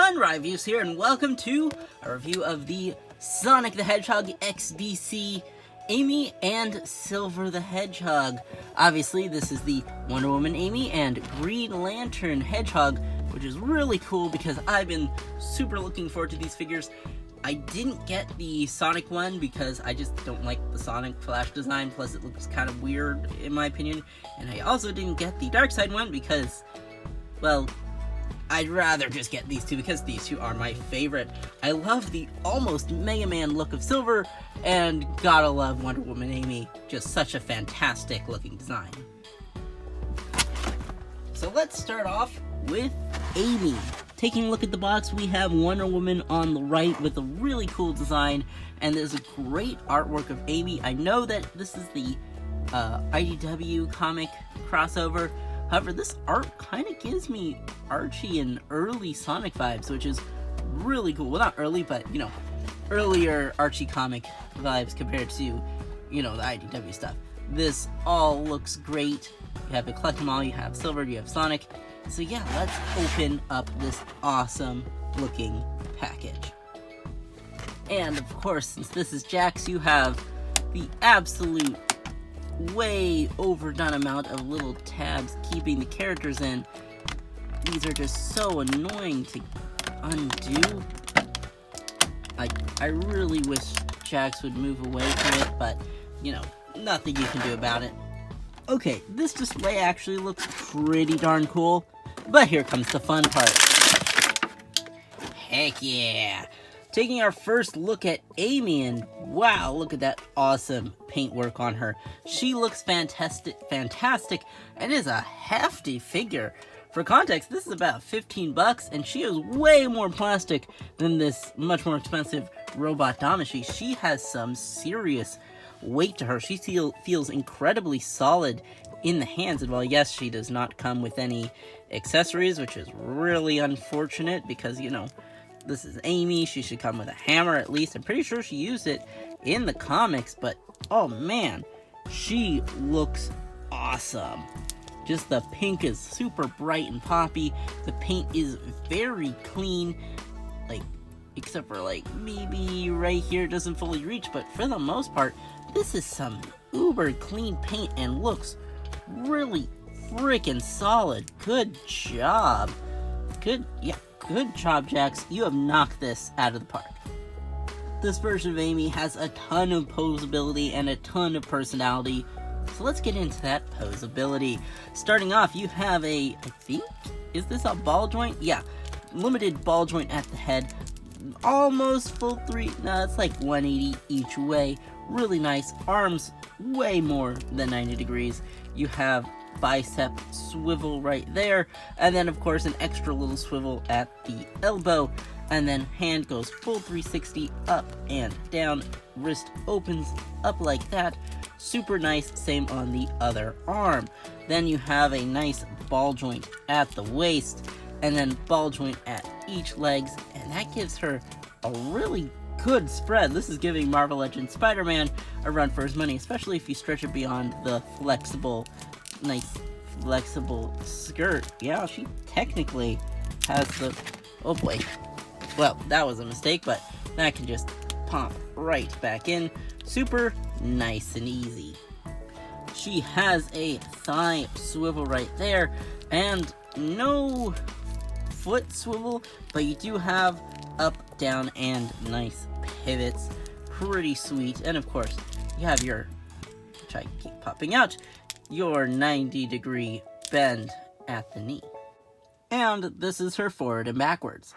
everyone, Reviews here, and welcome to a review of the Sonic the Hedgehog XDC Amy and Silver the Hedgehog. Obviously, this is the Wonder Woman Amy and Green Lantern Hedgehog, which is really cool because I've been super looking forward to these figures. I didn't get the Sonic one because I just don't like the Sonic Flash design, plus it looks kind of weird in my opinion. And I also didn't get the Darkseid one because, well, I'd rather just get these two because these two are my favorite. I love the almost Mega Man look of Silver, and gotta love Wonder Woman Amy. Just such a fantastic looking design. So let's start off with Amy. Taking a look at the box, we have Wonder Woman on the right with a really cool design, and there's a great artwork of Amy. I know that this is the IDW comic crossover. However, this art kind of gives me Archie and early Sonic vibes, which is really cool. Well, not early, but, you know, earlier Archie comic vibes compared to, you know, the IDW stuff. This all looks great. You have to collect them all. You have Silver, you have Sonic. So yeah, let's open up this awesome looking package. And of course, since this is Jakks, you have the absolute way overdone amount of little tabs keeping the characters in. These are just so annoying to undo. I really wish Jakks would move away from it, but, you know, nothing you can do about it. Okay, this display actually looks pretty darn cool, but here comes the fun part. Heck yeah! Taking our first look at Amy, and wow, look at that awesome paintwork on her. She looks fantastic, and is a hefty figure. For context, this is about 15 bucks, and she is way more plastic than this much more expensive robot Damashi. She has some serious weight to her. She feels incredibly solid in the hands, and while yes, she does not come with any accessories, which is really unfortunate because, you know, this is Amy, she should come with a hammer at least. I'm pretty sure she used it in the comics, but oh man, she looks awesome. Just the pink is super bright and poppy. The paint is very clean, like, except for like maybe right here doesn't fully reach, but for the most part, this is some uber clean paint and looks really freaking solid. Good job. Good job, Jakks. You have knocked this out of the park. This version of Amy has a ton of posability and a ton of personality. So let's get into that posability. Starting off, you have a, I think, is this a ball joint? Yeah, limited ball joint at the head. Almost full three, no, it's like 180 each way. Really nice. Arms way more than 90 degrees. You have bicep swivel right there, and then of course an extra little swivel at the elbow, and then hand goes full 360 up and down, wrist opens up like that, super nice. Same on the other arm. Then you have a nice ball joint at the waist, and then ball joint at each legs, and that gives her a really good spread. This is giving Marvel Legends Spider-Man a run for his money, especially if you stretch it beyond the nice flexible skirt. Yeah, she technically has the, oh boy, well, that was a mistake, but that can just pop right back in. Super nice and easy. She has a thigh swivel right there, and no foot swivel, but you do have up, down, and nice pivots. Pretty sweet. And of course, you have your, which I keep popping out, your 90-degree bend at the knee. And this is her forward and backwards.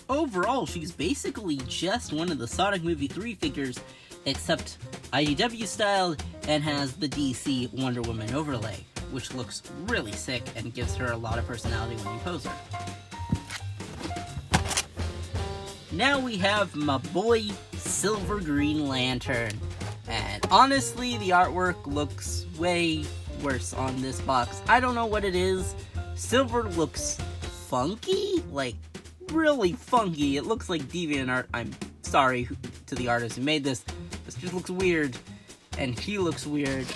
Overall, she's basically just one of the Sonic Movie 3 figures, except IDW styled and has the DC Wonder Woman overlay, which looks really sick and gives her a lot of personality when you pose her. Now we have my boy, Silver Green Lantern. And honestly, the artwork looks way worse on this box. I don't know what it is. Silver looks funky, like really funky. It looks like DeviantArt. I'm sorry to the artist who made this. This just looks weird, and he looks weird.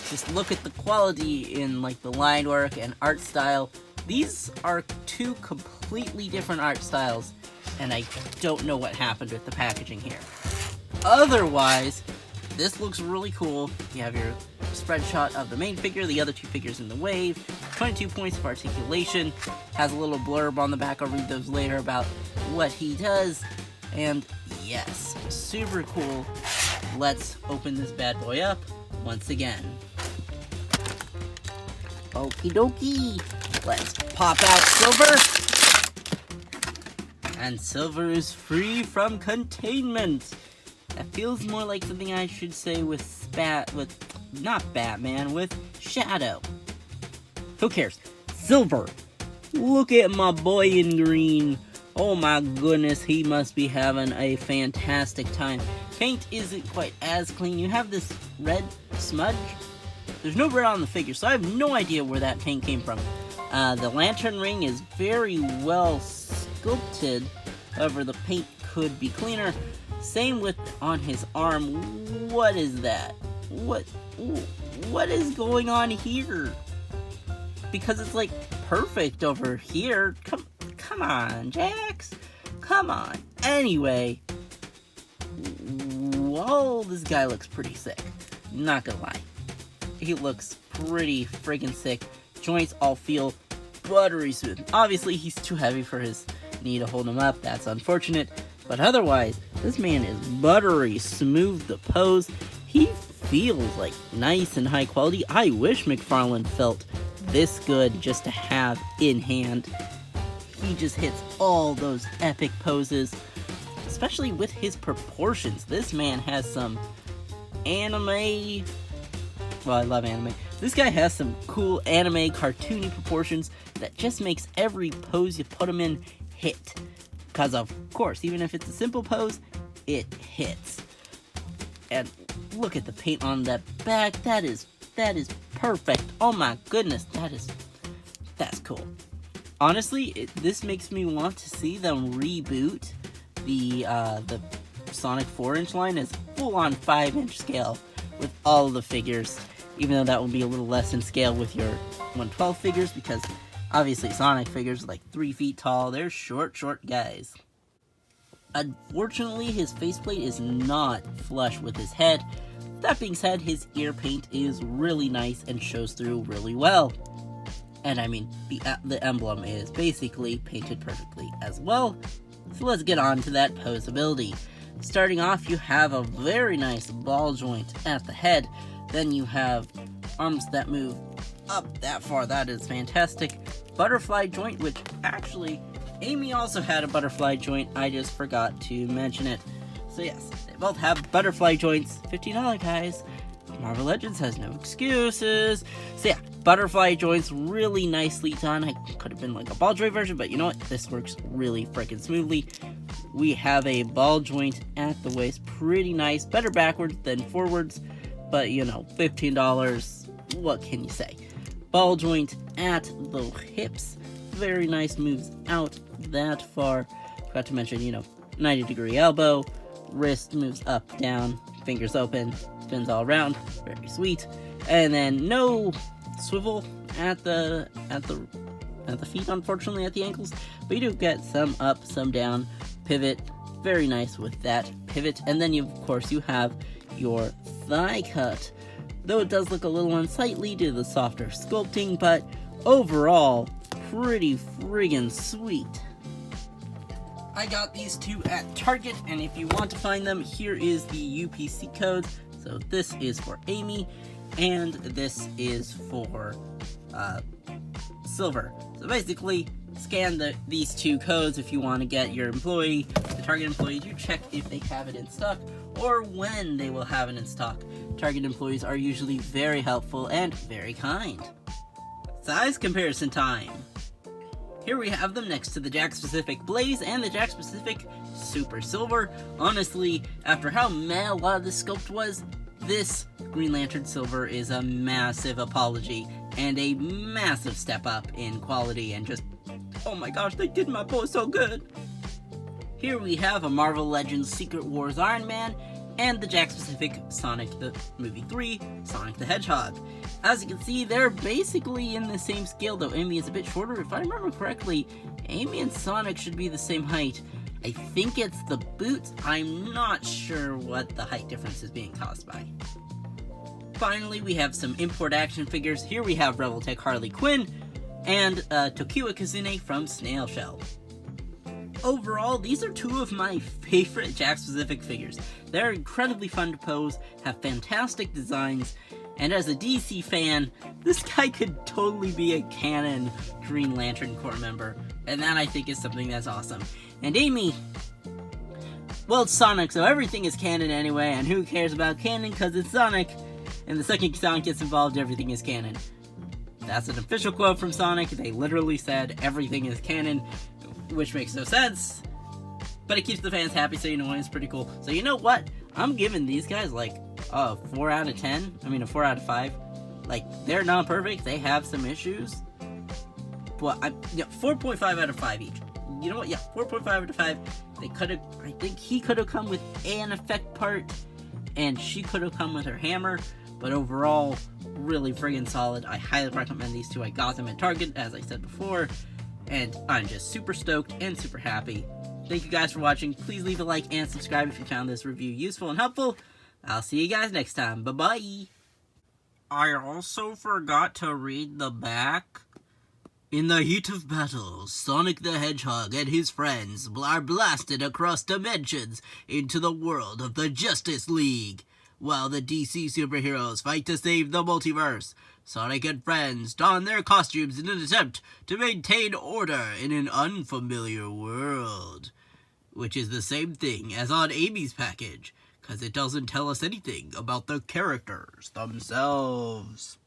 Just look at the quality in like the line work and art style. These are two completely completely different art styles, and I don't know what happened with the packaging here. Otherwise, this looks really cool. You have your spread shot of the main figure, the other two figures in the wave, 22 points of articulation, has a little blurb on the back, I'll read those later about what he does, and yes, super cool. Let's open this bad boy up once again. Okie dokie, let's pop out Silver, and Silver is free from containment. That feels more like something I should say with not Batman, with Shadow. Who cares? Silver! Look at my boy in green. Oh my goodness, he must be having a fantastic time. Paint isn't quite as clean. You have this red smudge. There's no red on the figure, so I have no idea where that paint came from. The lantern ring is very well sculpted. However, the paint could be cleaner. Same with on his arm. What is that? What is going on here? Because it's like perfect over here. Come on, Jakks. Come on. Anyway, whoa, this guy looks pretty sick. Not gonna lie. He looks pretty friggin' sick. Joints all feel buttery smooth. Obviously, he's too heavy for his knee to hold him up. That's unfortunate. But otherwise, this man is buttery smooth. The pose, he feels like nice and high quality. I wish McFarlane felt this good just to have in hand. He just hits all those epic poses, especially with his proportions. This man has some anime. Well, I love anime. This guy has some cool anime cartoony proportions that just makes every pose you put him in hit. Because of course, even if it's a simple pose, it hits. And look at the paint on that back. That is perfect. Oh my goodness, that's cool. Honestly, this makes me want to see them reboot the Sonic 4-inch line as full-on 5-inch scale with all of the figures. Even though that will be a little less in scale with your 112 figures, because obviously Sonic figures are like 3 feet tall. They're short guys. Unfortunately, his faceplate is not flush with his head. That being said, his ear paint is really nice and shows through really well. And I mean, the emblem is basically painted perfectly as well. So let's get on to that posability. Starting off, you have a very nice ball joint at the head. Then you have arms that move up that far. That is fantastic. Butterfly joint, which actually, Amy also had a butterfly joint. I just forgot to mention it. So yes, they both have butterfly joints. $15, guys. Marvel Legends has no excuses. So yeah, butterfly joints, really nicely done. I could have been like a ball joint version, but you know what? This works really freaking smoothly. We have a ball joint at the waist. Pretty nice. Better backwards than forwards. But, you know, $15, what can you say? Ball joint at the hips. Very nice, moves out that far. Forgot to mention, you know, 90-degree elbow. Wrist moves up, down, fingers open, spins all around. Very sweet. And then no swivel at the feet, unfortunately, at the ankles. But you do get some up, some down, pivot. Very nice with that pivot. And then, of course, you have your thigh cut. Though it does look a little unsightly due to the softer sculpting, but overall, pretty friggin' sweet. I got these two at Target, and if you want to find them, here is the UPC code. So this is for Amy, and this is for Silver. So basically, scan these two codes if you want to get your employee, the Target employee, to check if they have it in stock or when they will have it in stock. Target employees are usually very helpful and very kind. Size comparison time. Here we have them next to the Jakks Pacific Blaze and the Jakks Pacific Super Silver. Honestly, after how meh a lot of this sculpt was, this Green Lantern Silver is a massive apology and a massive step up in quality and just, oh my gosh, they did my boy so good. Here we have a Marvel Legends Secret Wars Iron Man, and the Jakks Pacific Sonic the Movie 3, Sonic the Hedgehog. As you can see, they're basically in the same scale, though Amy is a bit shorter. If I remember correctly, Amy and Sonic should be the same height. I think it's the boots. I'm not sure what the height difference is being caused by. Finally, we have some import action figures. Here we have Rebel Tech Harley Quinn and Tokiwa Kazune from Snail Shell. Overall, these are two of my favorite Jakks Pacific figures. They're incredibly fun to pose, have fantastic designs, and as a DC fan, this guy could totally be a canon Green Lantern Corps member, and that I think is something that's awesome. And Amy, well, it's Sonic, so everything is canon anyway, and who cares about canon because it's Sonic, and the second Sonic gets involved, everything is canon. That's an official quote from Sonic. They literally said everything is canon, which makes no sense, but it keeps the fans happy, so you know it's pretty cool. So you know what? I'm giving these guys like a 4 out of 10. I mean a 4 out of 5. Like, they're not perfect. They have some issues, but 4.5 out of 5 each. You know what? Yeah, 4.5 out of 5. They could have. I think he could have come with an effect part, and she could have come with her hammer. But overall, really friggin' solid. I highly recommend these two. I got them at Target, as I said before. And I'm just super stoked and super happy. Thank you guys for watching. Please leave a like and subscribe if you found this review useful and helpful. I'll see you guys next time. Bye-bye. I also forgot to read the back. In the heat of battle, Sonic the Hedgehog and his friends are blasted across dimensions into the world of the Justice League. While the DC superheroes fight to save the multiverse, Sonic and friends don their costumes in an attempt to maintain order in an unfamiliar world. Which is the same thing as on Amy's package, because it doesn't tell us anything about the characters themselves.